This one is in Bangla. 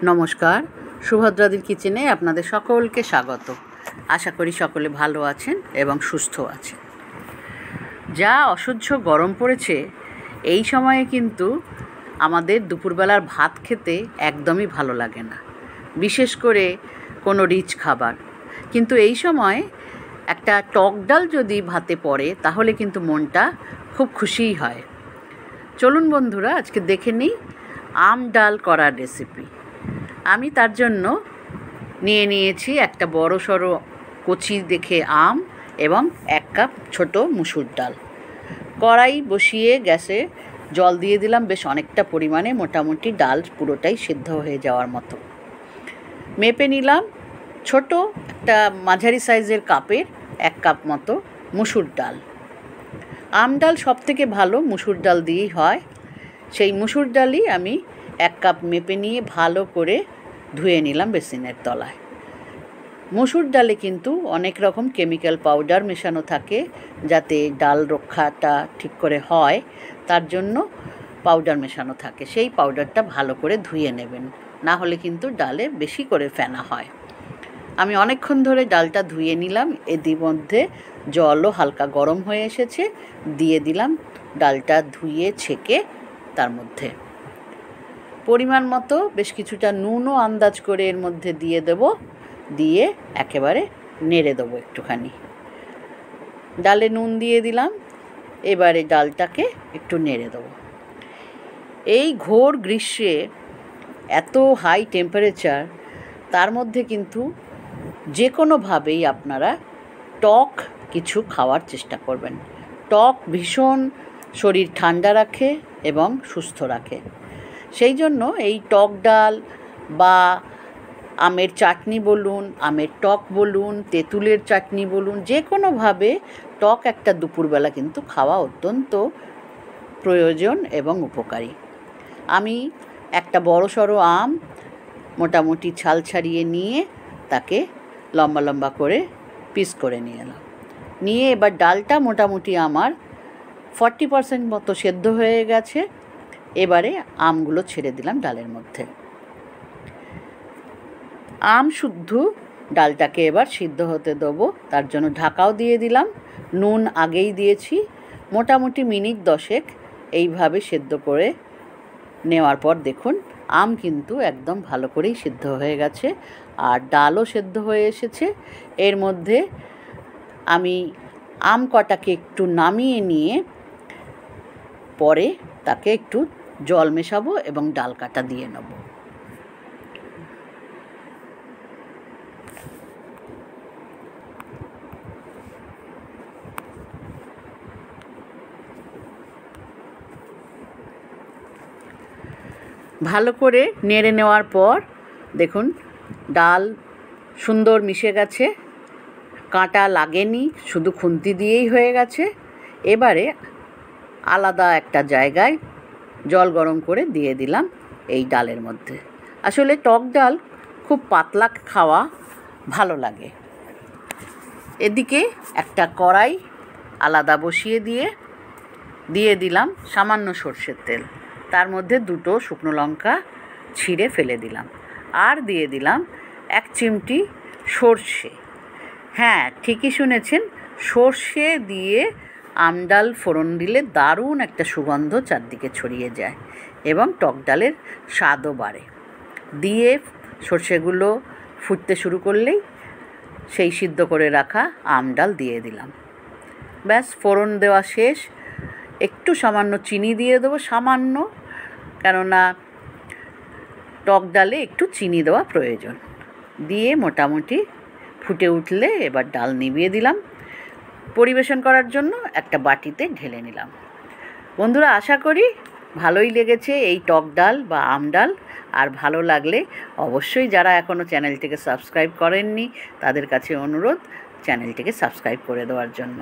নমস্কার, সুভদ্রাদির কিচেনে আপনাদের সকলকে স্বাগত। আশা করি সকলে ভালো আছেন এবং সুস্থ আছেন। যা অসহ্য গরম পড়েছে, এই সময়ে কিন্তু আমাদের দুপুরবেলার ভাত খেতে একদমই ভালো লাগে না, বিশেষ করে কোনো রিচ খাবার। কিন্তু এই সময় একটা টক ডাল যদি ভাতে পড়ে তাহলে কিন্তু মনটা খুব খুশিই হয়। চলুন বন্ধুরা, আজকে দেখে নিই আম ডাল করার রেসিপি। আমি তার জন্য নিয়েছি একটা বড় সড়ো কচি দেখে আম এবং 1 কাপ ছোট মুসুর ডাল। কড়াই বসিয়ে গ্যাসে জল দিয়ে দিলাম বেশ অনেকটা পরিমাণে, মোটামুটি ডাল পুরোটাই সিদ্ধ হয়ে যাওয়ার মতো। মেপে নিলাম ছোট একটা মাঝারি সাইজের কাপের 1 কাপ মতো মুসুর ডাল। আম ডাল সব থেকে ভালো মুসুর ডাল দিয়েই হয়। সেই মুসুর ডালই আমি 1 কাপ মেপে নিয়ে ভালো করে ধুয়ে নিলাম বেসিনের তলায়। মুসুর ডালে কিন্তু অনেক রকম কেমিক্যাল পাউডার মেশানো থাকে, যাতে ডাল রক্ষাটা ঠিক করে হয়, তার জন্য পাউডার মেশানো থাকে। সেই পাউডারটা ভালো করে ধুয়ে নেবেন, না হলে কিন্তু ডালে বেশি করে ফেনা হয়। আমি অনেকক্ষণ ধরে ডালটা ধুয়ে নিলাম। এর মধ্যে জলও হালকা গরম হয়ে এসেছে, দিয়ে দিলাম ডালটা ধুয়ে ছেঁকে তার মধ্যে পরিমাণ মতো বেশ কিছুটা নুনও আন্দাজ করে এর মধ্যে দিয়ে দেব, দিয়ে একেবারে নেড়ে দেবো একটুখানি। ডালে নুন দিয়ে দিলাম, এবারে ডালটাকে একটু নেড়ে দেবো। এই ঘোর গ্রীষ্মে এত হাই টেম্পারেচার, তার মধ্যে কিন্তু যে কোনোভাবেই আপনারা টক কিছু খাওয়ার চেষ্টা করবেন। টক ভীষণ শরীর ঠান্ডা রাখে এবং সুস্থ রাখে। সেই জন্য এই টক ডাল বা আমের চাটনি বলুন, আমের টক বলুন, তেঁতুলের চাটনি বলুন, যে কোনোভাবে টক একটা দুপুরবেলা কিন্তু খাওয়া অত্যন্ত প্রয়োজন এবং উপকারী। আমি একটা বড়সড় আম মোটামুটি ছাল ছাড়িয়ে নিয়ে তাকে লম্বা লম্বা করে পিস করে নিয়ে এলাম। নিয়ে এবার ডালটা মোটামুটি আমার 40% মতো সেদ্ধ হয়ে গেছে। এবারে আমগুলো ছেড়ে দিলাম ডালের মধ্যে। আম শুদ্ধ ডালটাকে এবার সিদ্ধ হতে দেবো, তার জন্য ঢাকাও দিয়ে দিলাম। নুন আগেই দিয়েছি। মোটামুটি মিনিট 10 এইভাবে সেদ্ধ করে নেওয়ার পর দেখুন আম কিন্তু একদম ভালো করেই সিদ্ধ হয়ে গেছে, আর ডালও সেদ্ধ হয়ে এসেছে। এর মধ্যে আমি আম কটাকে একটু নামিয়ে নিয়ে পরে তাকে একটু জল মেশাবো এবং ডাল কাটা দিয়ে নেব। ভালো করে নেড়ে নেওয়ার পর দেখুন ডাল সুন্দর মিশে গেছে, কাঁটা লাগেনি, শুধু খুন্তি দিয়েই হয়ে গেছে। এবারে আলাদা একটা জায়গায় জল গরম করে দিয়ে দিলাম এই ডালের মধ্যে। আসলে টক ডাল খুব পাতলা খাওয়া ভালো লাগে। এদিকে একটা কড়াই আলাদা বসিয়ে দিয়ে দিলাম সামান্য সর্ষের তেল। তার মধ্যে 2টো শুকনো লঙ্কা ছিঁড়ে ফেলে দিলাম, আর দিয়ে দিলাম 1 চিমটি সর্ষে। হ্যাঁ, ঠিকই শুনেছেন, সর্ষে দিয়ে আমডাল ফোড়ন দিলে দারুণ একটা সুগন্ধ চারদিকে ছড়িয়ে যায় এবং টক ডালের স্বাদও বাড়ে। দিয়ে সর্ষেগুলো ফুটতে শুরু করলেই সেই সিদ্ধ করে রাখা আমডাল দিয়ে দিলাম। ব্যাস, ফোড়ন দেওয়া শেষ। একটু সামান্য চিনি দিয়ে দেবো, সামান্য, কেননা টক ডালে একটু চিনি দেওয়া প্রয়োজন। দিয়ে মোটামুটি ফুটে উঠলে এবার ডাল নিভিয়ে দিলাম। পরিবেশন করার জন্য একটা বাটিতে ঢেলে নিলাম। বন্ধুরা, আশা করি ভালোই লেগেছে এই টক ডাল বা আম ডাল। আর ভালো লাগলে অবশ্যই যারা এখনও চ্যানেলটিকে সাবস্ক্রাইব করেননি তাদের কাছে অনুরোধ চ্যানেলটিকে সাবস্ক্রাইব করে দেওয়ার জন্য।